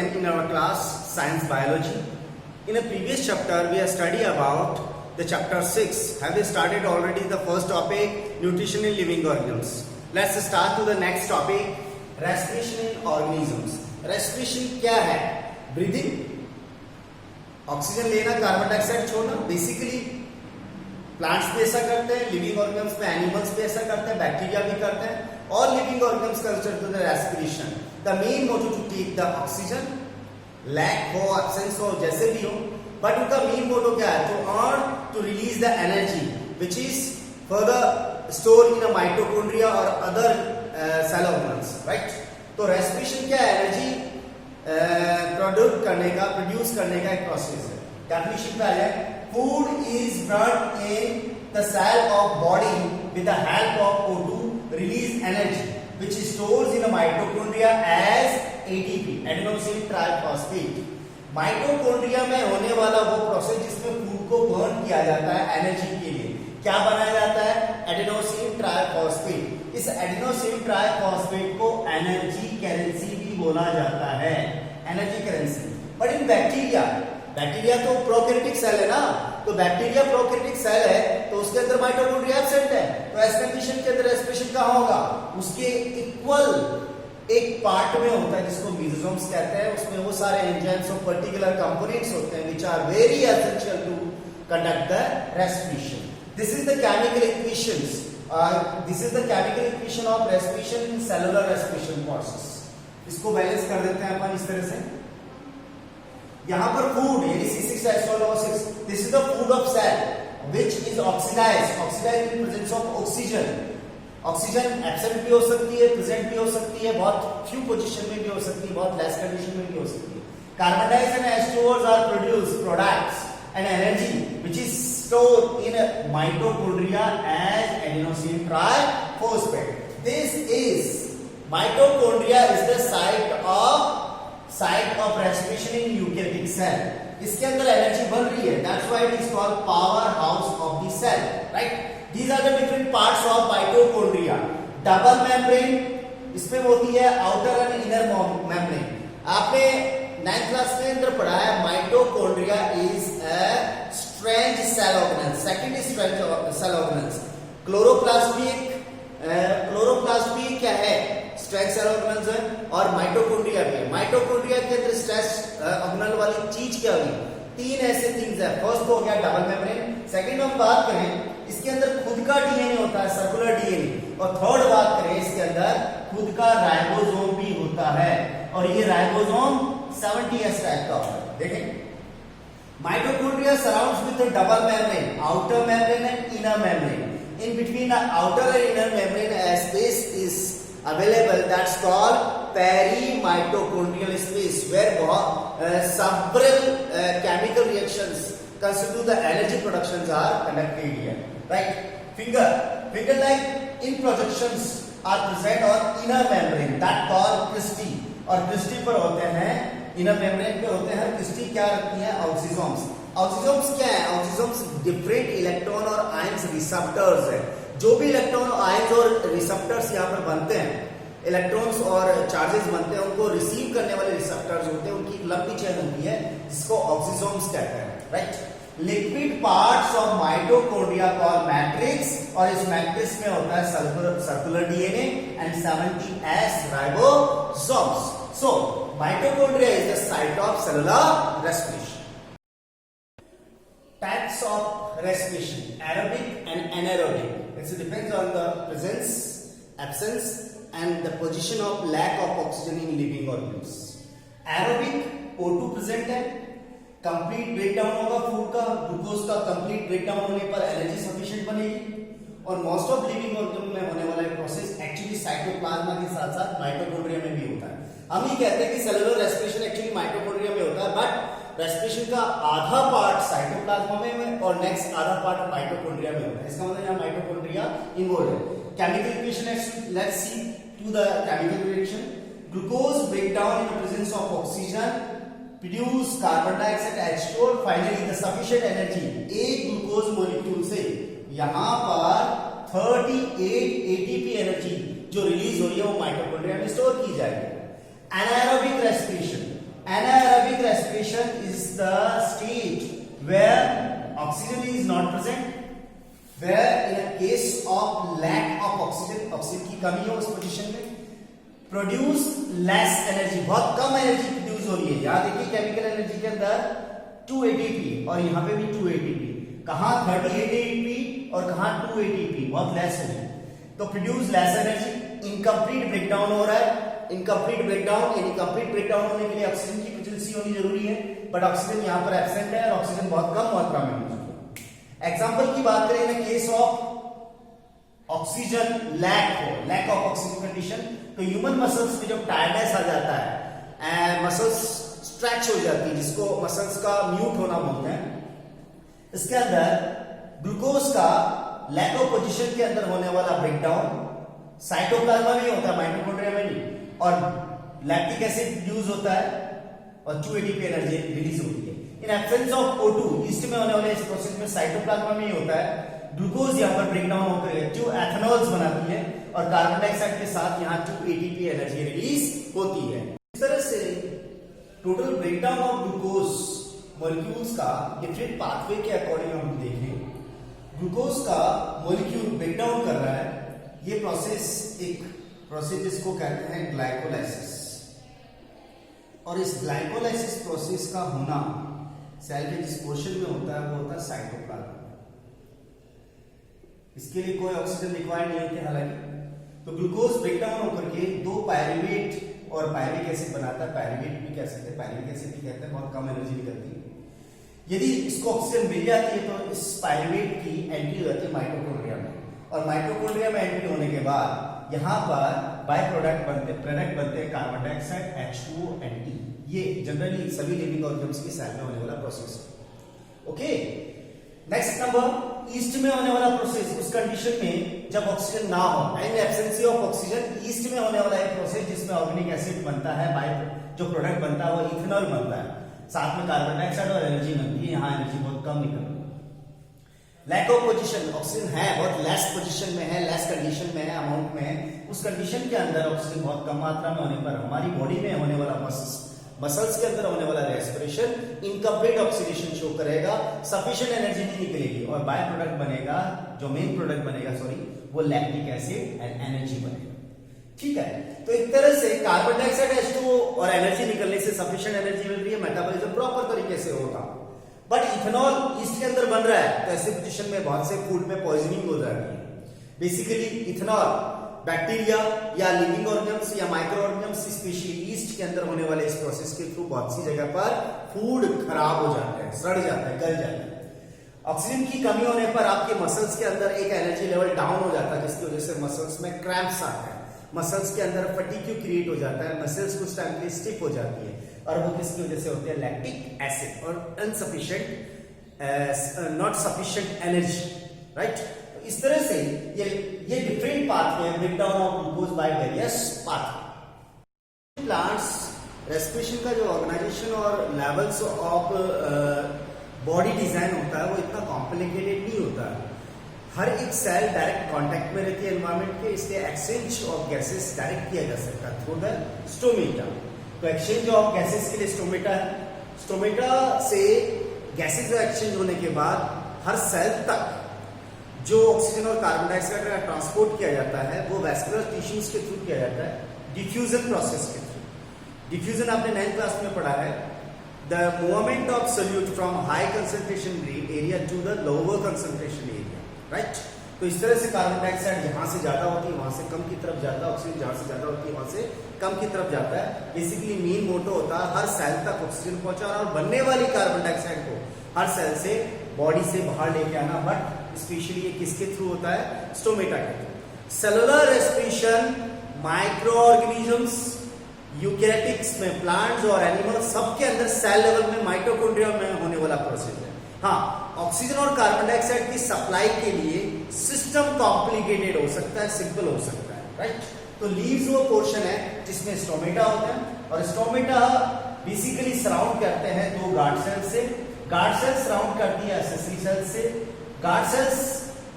again in our class Science Biology. In a previous chapter, we have studied about the chapter 6. Have we started already the first topic, nutrition in living organisms? Let's start to the next topic, respiration in organisms. Respiration क्या है? Breathing, oxygen लेना, carbon dioxide छोड़ना. Basically plants भी ऐसा करते हैं, living organisms में animals भी ऐसा करते हैं, बैक्टीरिया भी करते हैं. All living organisms consider the respiration. The main motive to take the oxygen, lack हो, absence हो, जैसे भी हो, but उनका main motive क्या है? To earn, to release the energy, which is further stored in a mitochondria or other cell organs, right? तो respiration क्या है? एनर्जी प्रोड्यूस करने का एक प्रोसेस है. डेफिनेशन क्या है? Food is burned in the cell of body with the help of O2. Release energy which stores in a mitochondria as ATP, adenosine triphosphate. Mitochondria में होने वाला वो प्रोसेस जिसमें फूड को बर्न किया जाता है एनर्जी के लिए, क्या बनाया जाता है? Adenosine triphosphate. इस एडेनोसिन ट्राइफॉस्फेट को एनर्जी करेंसी भी बोला जाता है, energy currency. But in bacteria तो प्रोकैरियोटिक सेल है ना, तो बैक्टीरिया प्रोकैरियोटिक सेल है तो उसके अंदर माइटोकॉन्ड्रिया एब्सेंट है. तो ऐसे कंडीशन के अंदर रेस्पिरेशन कहां होगा? उसके इक्वल एक पार्ट में होता है जिसको मेसोसोम्स कहते हैं. उसमें वो सारे एंजाइम्स और पर्टिकुलर कंपोनेंट्स होते हैं which are very essential to conduct the respiration. This is the chemical equations. This is the chemical equation of respiration in cellular respiration process. इसको बैलेंस कर देते हैं अपन इस तरह से. यहां पर फूड यानी C6H12O6, this is the food of cell which is oxidized in presence of oxygen. Oxygen absent भी हो सकती है, प्रेजेंट भी हो सकती है, बहुत फ्यू पोजीशन में भी हो सकती है, बहुत लेस कंडीशन में भी हो सकती है. Carbon dioxide and H2Os are produced products and energy which is stored in a mitochondria as adenosine triphosphate. This is mitochondria is the site of respiration in eukaryotic cell. इसके अंदर energy बन रही है, that's why it is called power house of the cell, right? These are the different parts of mitochondria. Double membrane, इसमें होती है outer and inner membrane. आपने 9th class के अंदर पढ़ा है mitochondria is a strange cell organelle. Second is strange cell organelles. Chloroplast भी क्या है? स्ट्रेच सेल ऑर्गेनल्स है. और माइटोकॉन्ड्रिया भी है. माइटोकॉन्ड्रिया के अंदर स्ट्रेच ऑर्गेनल वाली चीज क्या हुई? तीन ऐसे थिंग्स है. फर्स्ट हो गया डबल मेम्ब्रेन. सेकंड हम बात करें इसके अंदर खुद का डीएनए होता है, सर्कुलर डीएनए. और थर्ड बात करें इसके अंदर खुद का राइबोसोम भी होता है. और ये राइबोसोम 70S टाइप का होता है. देखें, mitochondria surrounds with double membrane, outer membrane and inner membrane. In between the outer and inner membrane, a space is available that's called perimitochondrial space, where several chemical reactions constitute the energy productions are conducted here. Right? Finger-like in projections are present on inner membrane that called cristae. और Christie पर होते हैं, inner membrane पे होते हैं Christie. क्या रखती है? ऑक्सीसोम्स. ऑक्सीसोम्स क्या है? ऑक्सीसोम्स डिफरेंट इलेक्ट्रॉन और आयंस रिसेप्टर्स है. जो भी इलेक्ट्रॉन, आयंस और रिसेप्टर्स यहाँ पर बनते हैं, इलेक्ट्रॉन्स और चार्जेस बनते हैं, उनको रिसीव करने वाले रिसेप्टर्स होते हैं. उनकी एक लंबी चेन होती है जिसको ऑक्सीसोम्स कहते हैं. Right? Liquid parts of mitochondria called matrix. और इस मैट्रिक्स में होता है circular DNA and 70S ribosomes. So, mitochondria is the site of cellular respiration. Types of respiration: aerobic and anaerobic. It depends on the presence, absence, and the position of lack of oxygen in living organisms. Aerobic, O2 present है, complete breakdown होगा food का, glucose का complete breakdown होने पर energy sufficient बनेगी. और most of living organism में होने वाला प्रोसेस एक्चुअली साइटोप्लाज्मा के साथ साथ माइटोकॉन्ड्रिया में भी होता है. हम ये कहते हैं कि सेलुलर रेस्पिरेशन एक्चुअली माइटोकॉन्ड्रिया में होता है, बट रेस्पिरेशन का आधा पार्ट साइटोप्लाज्मा में और नेक्स्ट आधा पार्ट माइटोकॉन्ड्रिया में होता है. इसका मतलब यहाँ माइटोकॉन्ड्रिया इन्वॉल्व है. Chemical equation, let's see to the chemical reaction. Glucose break down in the presence of oxygen, produce carbon dioxide H2O. Finally the sufficient energy एक ग्लूकोज मॉलिक्यूल से यहां पर 38 ATP एनर्जी जो रिलीज हो रही है वो माइटोकॉन्ड्रिया में स्टोर की जाएगी. एनाएरोबिक respiration, the state where oxygen is not present, where in a case of lack of oxygen, oxygen की कमी हो उस पोजीशन में, प्रोड्यूस लेस एनर्जी, बहुत कम एनर्जी प्रोड्यूस हो रही है। यहाँ देखिए केमिकल एनर्जी के अंदर 2 ATP और यहाँ पे भी 2 ATP, कहाँ 38 ATP और कहाँ 2 ATP, बहुत लेस है। तो produce less energy, incomplete breakdown हो रहा है। इनकम्प्लीट ब्रेकडाउन यानी कंप्लीट ब्रेकडाउन होने के लिए ऑक्सीजन की प्रेजेंस होनी जरूरी है, बट ऑक्सीजन यहाँ पर एब्सेंट है और ऑक्सीजन बहुत कम मात्रा में मौजूद है। एग्जांपल की बात करें in case of oxygen lack of oxygen condition, तो ह्यूमन मसल्स में जब टायर्डनेस आ जाता है, मसल्स स्ट्रेच हो जाती है, जिसको मसल्स का म्यूट होना बोलते हैं, इसके अंदर ग्लूकोज का लैक ऑफ पोजीशन के अंदर होने वाला ब्रेकडाउन साइटोप्लाज्मा में होता है, माइटोकॉन्ड्रिया में नहीं, और लैक्टिक एसिड प्रोड्यूस होता है और 2 ATP एनर्जी रिलीज होती है। In absence of O2 east में होने वाले इस प्रोसेस में साइटोप्लाज्मा में ही होता है, ग्लूकोज यहाँ पर ब्रेकडाउन होकर 2 एथेनॉल्स बनाती है और कार्बन डाइऑक्साइड के साथ यहाँ 2 ATP एनर्जी रिलीज होती है। इस तरह से total breakdown of glucose molecules का डिफरेंट पाथवे के अकॉर्डिंग हम देखें, ग्लूकोज का मॉलिक्यूल ब्रेकडाउन कर रहा है, ये प्रोसेस एक प्रोसेस जिसको कहते हैं ग्लाइकोलाइसिस, और इस ग्लाइकोलाइसिस प्रोसेस का होना सेल के जिस पोर्शन में होता है वो होता है साइटोप्लाज्म। इसके लिए कोई ऑक्सीजन रिक्वायर्ड नहीं होती हालांकि। तो ग्लूकोज ब्रेकडाउन होकर के 2 पायरुवेट और पायरिक एसिड बनाता है, पायरुवेट भी कह सकते हैं, पायरिक एसिड भी कहते हैं, बहुत कम एनर्जी निकलती है। यदि इसको ऑक्सीजन मिल जाती है तो इस पायरुवेट की एंट्री हो जाती है माइटोकॉन्ड्रिया में, और माइटोकॉन्ड्रिया में एंट्री होने के बाद यहां पर बाय प्रोडक्ट बनते हैं carbon dioxide, H2O and E। ये जनरली सभी लिविंग ऑर्गेनिज्म्स के सेल में होने वाला प्रोसेस है। ओके, नेक्स्ट नंबर, ईस्ट में होने वाला प्रोसेस, उस कंडीशन में जब ऑक्सीजन ना हो, in absence of oxygen, east में होने वाला एक प्रोसेस जिसमें ऑर्गेनिक एसिड बनता है, बाय जो प्रोडक्ट बनता है वो इथेनॉल बनता है, साथ में कार्बन डाइऑक्साइड और एनर्जी बनती है। यहाँ एनर्जी बहुत कम निकलती है। लैक ऑफ पोजीशन, ऑक्सीजन है बहुत लेस पोजीशन में है, लेस कंडीशन में है, अमाउंट में है, उस कंडीशन के अंदर ऑक्सीजन बहुत कम मात्रा में होने पर हमारी बॉडी में होने वाला मसल्स के अंदर होने वाला रेस्पिरेशन इनकम्प्लीट ऑक्सीडेशन शो करेगा, सफिशिएंट एनर्जी नहीं निकलेगी और बाय प्रोडक्ट बनेगा, जो मेन प्रोडक्ट बनेगा वो लैक्टिक एसिड एंड एनर्जी बनेगा। ठीक है, तो एक तरह से कार्बन डाइऑक्साइड H2O और एनर्जी निकलने से सफिशिएंट एनर्जी मिल रही है, मेटाबॉलिज्म प्रॉपर तरीके से होगा। बट इथेनॉल ईस्ट के अंदर बन रहा है तो ऐसे पोजीशन में बहुत से फूड में पॉइजनिंग हो जाती है। बेसिकली इथेनॉल बैक्टीरिया या लिविंग ऑर्गेनिज्म्स या माइक्रो ऑर्गेनिज्म्स स्पेशली ईस्ट के अंदर होने वाले इस प्रोसेस के थ्रू बहुत सी जगह पर फूड खराब हो जाता है, सड़ जाता है, गल जाता है। ऑक्सीजन की कमी होने पर आपके मसल्स के अंदर एक एनर्जी लेवल डाउन हो जाता है, जिसकी वजह से मसल्स में क्रैम्प्स आते हैं, मसल्स के अंदर फटीग क्रिएट हो जाता है, मसल्स कुछ टाइम के लिए स्टिफ हो जाती है, और वो किसकी वजह से होती है, लैक्टिक एसिड और insufficient not sufficient energy, right. इस तरह से ये डिफरेंट पाथवे है breakdown of glucose by various pathway. Plants respiration का जो ऑर्गेनाइजेशन और लेवल्स ऑफ बॉडी डिजाइन होता है वो इतना कॉम्प्लिकेटेड नहीं होता है। हर एक सेल डायरेक्ट कांटेक्ट में रहती है एनवायरनमेंट के, इसलिए एक्सचेंज ऑफ गैसेस डायरेक्ट किया जा सकता है थ्रू द स्टोमेटा। तो एक्सचेंज ऑफ गैसेस के लिए स्टोमेटा है, स्टोमेटा से गैसेस एक्सचेंज होने के बाद हर सेल तक जो ऑक्सीजन और कार्बन डाइऑक्साइड का ट्रांसपोर्ट किया जाता है वो वेस्कुलर टिश्यूज के थ्रू किया जाता है, डिफ्यूजन प्रोसेस के थ्रू। डिफ्यूजन आपने 9th क्लास में पढ़ा है, the movement of solute from high concentration area to the lower concentration area, right. तो इस तरह से कार्बन डाइऑक्साइड जहां से ज्यादा होती है वहां से कम की तरफ जाता है, ऑक्सीजन जहां से ज्यादा होती है वहां से कम की तरफ जाता है। बेसिकली मेन मोटो होता है हर सेल तक ऑक्सीजन पहुंचाना और बनने वाली कार्बन डाइऑक्साइड को हर सेल से बॉडी से बाहर लेके आना, बट स्पेशली ये किसके थ्रू होता है, स्टोमेटा के through. Cellular respiration micro organisms eukaryotics में प्लांट्स और एनिमल्स सबके अंदर सेल लेवल में माइटोकॉन्ड्रिया में होने वाला प्रोसेस है। हाँ, ऑक्सीजन और कार्बन डाइऑक्साइड की सप्लाई के लिए सिस्टम कॉम्प्लिकेटेड हो सकता है, सिंपल हो सकता है, राइट। तो लीव्स वो पोर्शन है जिसमें स्टोमेटा होता है और स्टोमेटा बेसिकली सराउंड करते हैं दो गार्ड सेल से, गार्ड सेल सराउंड करती है एक्सेसरी सेल से। गार्ड सेल्स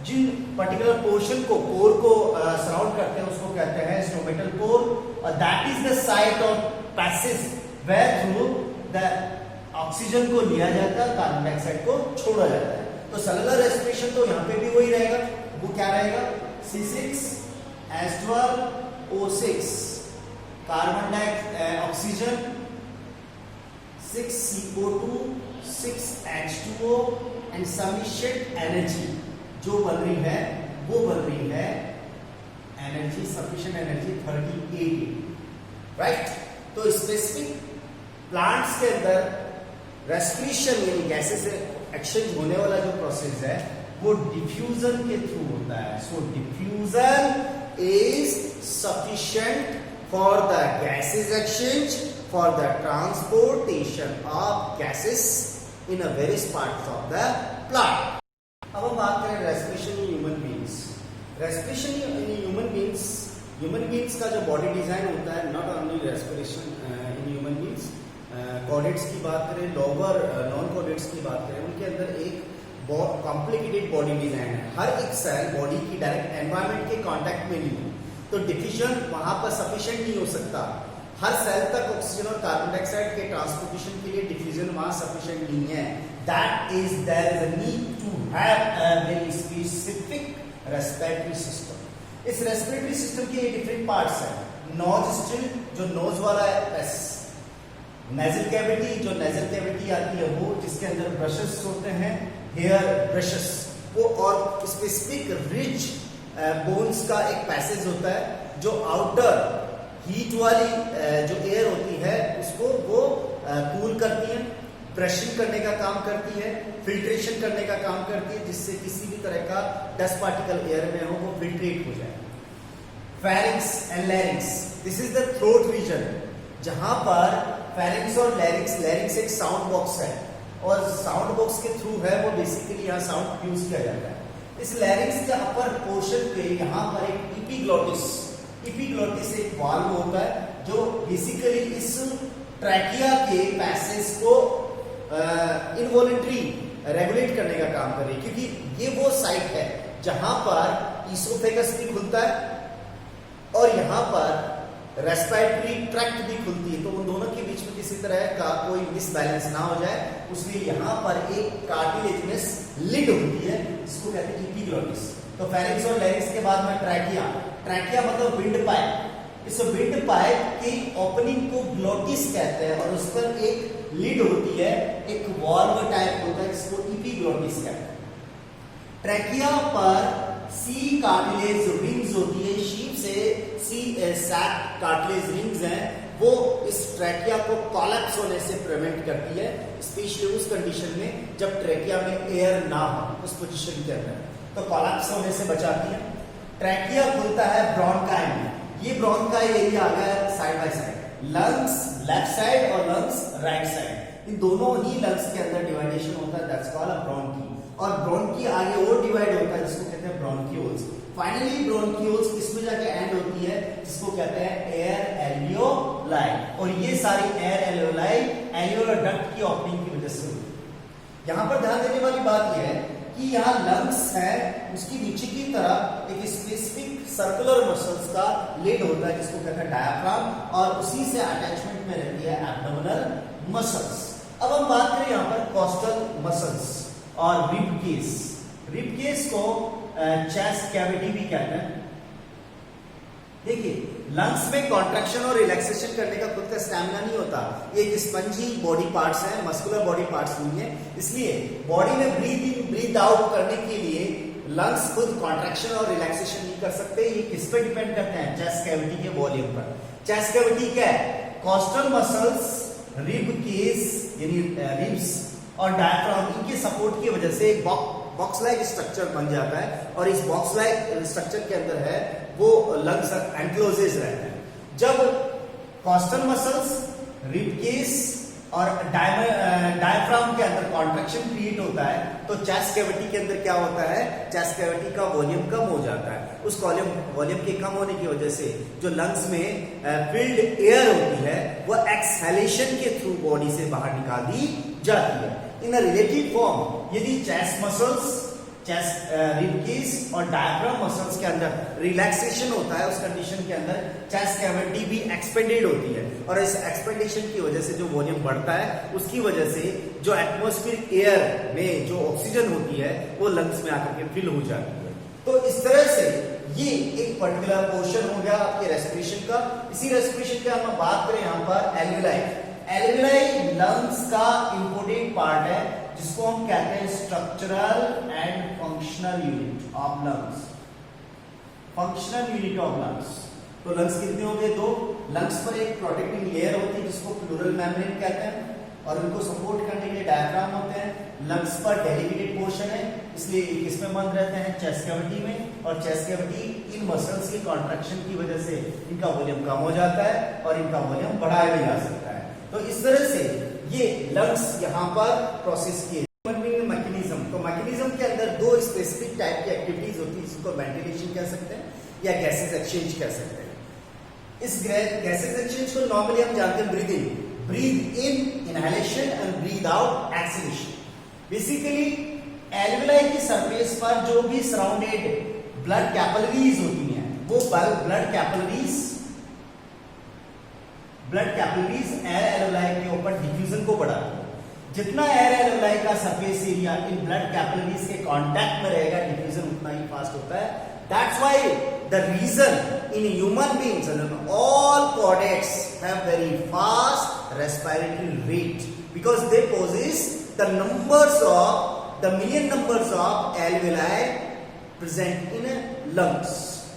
जिन पर्टिकुलर पोर्शन को कोर को सराउंड करते हैं उसको कहते हैं स्टोमेटल कोर, और that is the site of passage where through the oxygen को लिया जाता है, कार्बन डाइऑक्साइड को छोड़ा जाता है। तो सेलुलर रेस्पिरेशन तो यहाँ पे भी वही रहेगा, वो क्या रहेगा, C6H12O6 carbon dioxide oxygen, 6CO2 6H2O and sufficient energy जो बन रही है वो बन रही है एनर्जी, सफिशिएंट एनर्जी 38, राइट। तो स्पेसिफिक प्लांट्स के अंदर रेस्पिरेशन यानी गैसेस एक्सचेंज होने वाला जो प्रोसेस है वो डिफ्यूजन के थ्रू होता है। So diffusion is sufficient for the gases exchange, for the transportation of gases in a various parts of the plant. अब हम बात करें respiration in human beings. Respiration in human beings का जो बॉडी डिजाइन होता है, not only respiration in human beings, chordates की बात करें, लोअर नॉन कॉर्डेट्स की बात करें, उनके अंदर एक कॉम्प्लिकेटेड बॉडी डिजाइन है। हर एक सेल बॉडी की डायरेक्ट एनवायरनमेंट के कांटेक्ट में नहीं है, तो डिफ्यूजन वहां पर सफिशिएंट नहीं हो सकता। हर सेल तक ऑक्सीजन और कार्बन डाइऑक्साइड के ट्रांसपोर्टेशन के लिए डिफ्यूजन वहां सफिशिएंट नहीं है। That is there is a need to have a very specific respiratory system. इस रेस्पिरेटरी सिस्टम के डिफरेंट पार्ट्स हैं। नोज जो नोज वाला है, नेजल कैविटी, जो नेजल कैविटी आती है वो जिसके अंदर ब्रशेस होते हैं, हेयर ब्रशेस, वो और स्पेसिफिक रिच बोन्स का एक पैसेज होता है जो आउटर हीट वाली जो एयर होती है उसको वो कूल करती है, ब्रशिंग करने का काम करती है, फिल्ट्रेशन करने का काम करती है, जिससे किसी भी तरह का डस्ट पार्टिकल एयर में हो वो फिल्ट्रेट हो जाए। Pharynx and larynx, this is the throat region, जहां पर फेरिंक्स और लैरिंक्स एक साउंड बॉक्स है और साउंड बॉक्स के थ्रू है वो बेसिकली यहाँ साउंड यूज किया जाता है। इस लैरिंक्स के अपर पोर्शन पे यहाँ पर एक इपिग्लोटिस एक वाल्व होता है जो बेसिकली इस ट्रैकिया के पैसेज को इनवॉलंटरी रेगुलेट करने का काम कर रही है, क्योंकि ये वो साइट है जहां पर ईसोफेगस भी खुलता है और यहाँ पर रेस्पिरेटरी ट्रैक्ट भी खुलती है। तो उन दोनों के बीच में किसी तरह का कोई मिसबैलेंस ना हो जाए, उसलिए यहाँ पर एक कार्टिलेजिनस लिड होती है जिसको कहते हैं इपिग्लोटिस। तो फेरिंक्स और लैरिंक्स के बाद में ट्रैकिया मतलब विंड पाइप। इस विंड पाइप की ओपनिंग को ग्लोटिस कहते हैं और उस पर एक लिड होती है, एक वाल्व टाइप होता है जिसको इपिग्लोटिस कहते हैं। ट्रैकिया पर सी कार्टिलेज रिंग्स होती है, शीप से सी सैक कार्टिलेज रिंग्स हैं, वो इस ट्रैकिया को कोलैप्स होने से प्रिवेंट करती है, स्पेशली उस कंडीशन में जब ट्रैकिया में एयर ना हो, उस पोजीशन के अंदर तो कोलैप्स होने से बचाती है। ट्रैकिया खुलता है ब्रोंकाई में, ये ब्रोंकाई एरिया आ गया side by side, lungs left side और लंग्स राइट साइड, इन दोनों ही लंग्स के अंदर डिवाइडेशन होता है, दैट्स कॉल्ड अ ब्रोंकी। और ब्रोंकी आगे और डिवाइड होता है जिसको कहते हैं ब्रोंक्यूल्स। फाइनली ब्रोंक्यूल्स किसमें जाके एंड होती है जिसको कहते हैं एयर एल्वियोलाई, और ये सारी एयर एल्वियोलाई एल्वियोलर डक्ट की ओपनिंग की वजह से होती है। यहाँ पर ध्यान देने वाली बात यह है कि यहाँ लंग्स है, उसकी नीचे की तरफ एक स्पेसिफिक सर्कुलर मसल्स का लिड होता है जिसको कहते हैं डायाफ्राम, और उसी से अटैचमेंट में रहती है एब्डोमिनल मसल्स। अब हम बात करें यहाँ पर कॉस्टल मसल्स और रिब केस को चेस्ट कैविटी भी कहते हैं। देखिए, लंग्स में कॉन्ट्रैक्शन और रिलैक्सेशन करने का खुद का स्टैमिना नहीं होता, ये एक स्पंजी बॉडी पार्ट्स है, मस्कुलर बॉडी पार्ट्स नहीं है, इसलिए बॉडी में ब्रीथ इन ब्रीथ आउट करने के लिए लंग्स खुद कॉन्ट्रैक्शन और रिलैक्सेशन नहीं कर सकते। ये किस पे डिपेंड करते हैं? चेस्ट कैविटी के वॉल्यूम पर। चेस्ट कैविटी क्या है? कॉस्टल मसल्स, रिब केस यानी रिब्स और डायफ्राम, इनके सपोर्ट की वजह से एक बॉक्स लाइक स्ट्रक्चर बन जाता है, और इस बॉक्स लाइक स्ट्रक्चर के अंदर है वो लंग्स एनक्लोजेज रहते हैं। जब कॉस्टल मसल्स, रिब केस और डायफ्राम के अंदर कॉन्ट्रैक्शन क्रिएट होता है तो चेस्ट कैविटी के अंदर क्या होता है? चेस्ट कैविटी का वॉल्यूम कम हो जाता है। उस वॉल्यूम के कम होने की वजह से जो लंग्स में फिल्ड एयर होती है वो एक्सहेलेशन के थ्रू बॉडी से बाहर निकाल दी जाती है। इन अ रिलेटिव फॉर्म, यदि चेस्ट मसल्स, चेस्ट रिबकेज और डायफ्राम मसल्स के अंदर रिलैक्सेशन होता है, उस कंडीशन के अंदर चेस्ट कैविटी भी एक्सपेंडेड होती है और इस एक्सपेंडेशन की वजह से जो वॉल्यूम बढ़ता है उसकी वजह से जो एटमॉस्फेरिक एयर में जो ऑक्सीजन होती है वो लंग्स में आकर के फिल हो जाती है। तो इस तरह से ये एक पर्टिकुलर पोर्शन हो गया आपके रेस्पिरेशन का। इसी रेस्पिरेशन के हम बात करें यहाँ पर एल्विलाई। एल्विलाई लंग्स का इंपोर्टेंट पार्ट है जिसको हम कहते हैं structural and functional unit of lungs. Functional unit of lungs, तो लंग्स कितने हो गए? दो। लंग्स पर एक प्रोटेक्टिंग लेयर होती है जिसको प्लूरल मेम्ब्रेन कहते हैं और उनको सपोर्ट करने के लिए डायफ्राम होते हैं। लंग्स पर डेलिकेटेड पोर्शन है, इसलिए किसमें बंद रहते हैं? चेस्ट कैविटी में, और चेस्ट कैविटी इन मसल्स के कॉन्ट्रैक्शन की वजह से इनका वॉल्यूम कम हो जाता है और इनका वॉल्यूम बढ़ाया भी जा सकता है। तो इस तरह से ये लंग्स यहाँ पर प्रोसेस किए। मैकेनिज्म, तो मैकेनिज्म के अंदर दो स्पेसिफिक टाइप की एक्टिविटीज होती है, जिसको वेंटिलेशन कह सकते हैं या गैसेस एक्सचेंज कह सकते हैं। इस गैसेस एक्सचेंज को नॉर्मली हम जानते हैं breathing, breathe in inhalation and breathe out exhalation. Basically alveoli की सरफेस पर जो भी सराउंडेड ब्लड कैपिलरीज होती हैं वो ब्लड कैपिलरीज एयर एल्विलाई के ऊपर डिफ्यूजन को बढ़ाती है। जितना एयर एल्विलाई का surface area in blood capillaries के कांटेक्ट में रहेगा, डिफ्यूजन उतना ही फास्ट होता है। That's why the reason in human beings and all chordates have very fast respiratory rate because they possess the million numbers of alveoli present in lungs,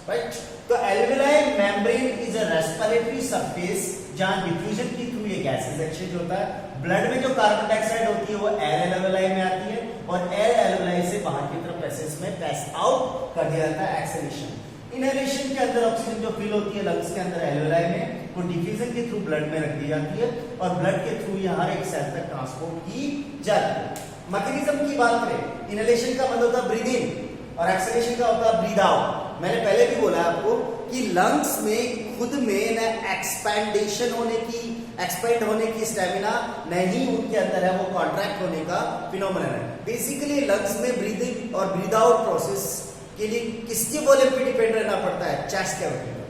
right? तो alveoli membrane is a respiratory surface जहां diffusion के through ये gases exchange होता है। Blood में जो carbon dioxide होती है वो एयर एल्वेलाई में आती है और एयर एल्वेलाई से बाहर की तरफ पैसेज में पैस आउट कर दिया जाता है एक्सहेलेशन। इनहेलेशन के अंदर ऑक्सीजन जो फिल होती है लंग्स के अंदर एल्वेलाई में, वो डिफ्यूजन के थ्रू ब्लड में रख दी जाती है और ब्लड के थ्रू ये हर एक सेल तक ट्रांसपोर्ट की जाती है। मैकेनिज्म की बात करें, इनहेलेशन का मतलब होता है ब्रीद इन और एक्सहेलेशन का होता है ब्रीद आउट। मैंने पहले भी बोला आपको कि लंग्स में खुद में न एक्सपेंड होने की स्टेमिना नहीं उनके अंदर है, वो कॉन्ट्रैक्ट होने का फिनोमेनन है। बेसिकली लंग्स में ब्रीदिंग और ब्रीद आउट प्रोसेस के लिए किसके वॉल्यूम पे डिपेंड रहना पड़ता है? चेस्ट कैविटी पर।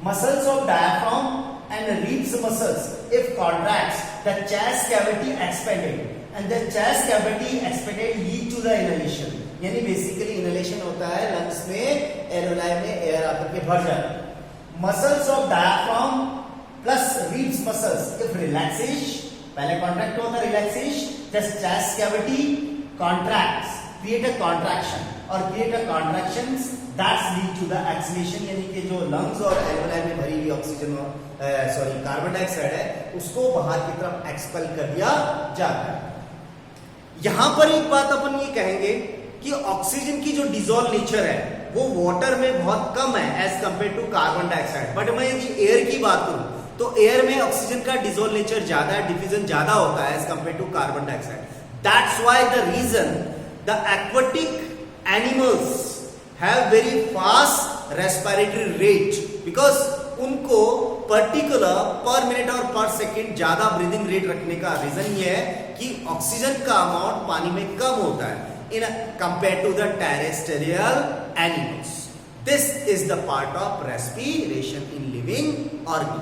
Muscles of diaphragm and ribs muscles if contracts the chest cavity expanded and the chest cavity expanded lead to the inhalation। यानी बेसिकली इनहेलेशन होता है लंग्स में, एल्वेलाई में एयर आकर के भर जाता है। Muscles of diaphragm plus ribs muscles if relaxes, पहले कॉन्ट्रैक्ट होता है relaxes, the chest cavity contracts, create a contraction और create a contractions that's lead to the exhalation. यानी कि जो लंग्स और एल्वेलाई में भरी हुई ऑक्सीजन और कार्बन डाइऑक्साइड है उसको बाहर की तरफ एक्सपेल कर दिया जाता है। यहां पर एक बात अपन ये कहेंगे कि ऑक्सीजन की जो डिजोल्व नेचर है वो वाटर में बहुत कम है as compare to carbon dioxide. But मैं यदि एयर की बात करूं तो एयर में ऑक्सीजन का डिजोल्व नेचर ज्यादा है, डिफ्यूजन ज्यादा होता है as compare to carbon dioxide. That's why the reason the aquatic animals have very fast respiratory rate because उनको पर्टिकुलर पर मिनट और पर सेकेंड ज्यादा ब्रीदिंग रेट रखने का रीजन ये है कि ऑक्सीजन का अमाउंट पानी में कम होता है in compare to the terrestrial animals. This is the part of respiration in living organism.